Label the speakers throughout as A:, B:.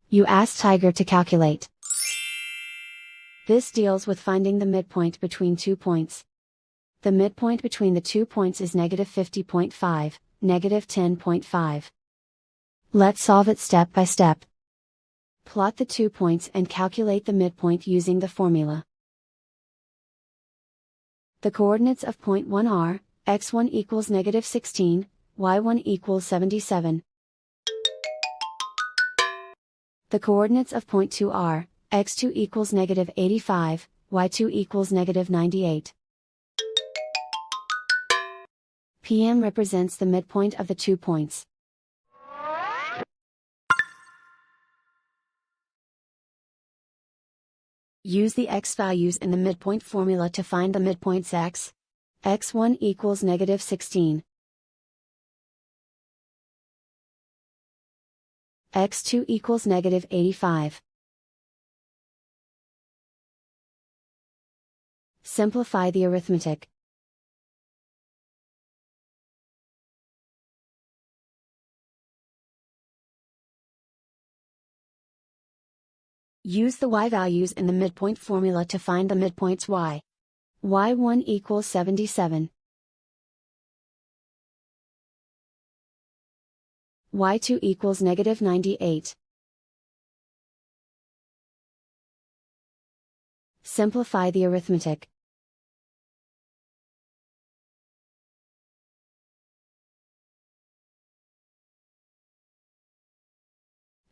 A: You ask Tiger to calculate. This deals with finding the midpoint between 2 points. The midpoint between the 2 points is -50.5, -10.5. Let's solve it step by step. Plot the 2 points and calculate the midpoint using the formula. The coordinates of point 1 are, x1 equals -16, y1 equals 77. The coordinates of point 2 are, x2 equals -85, y2 equals -98. PM represents the midpoint of the 2 points. Use the x values in the midpoint formula to find the midpoints x. x1 equals -16. x2 equals -85. Simplify the arithmetic. Use the y values in the midpoint formula to find the midpoints y. y1 equals 77. y2 equals -98. Simplify the arithmetic.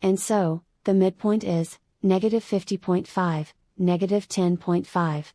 A: And so, the midpoint is -50.5, -10.5.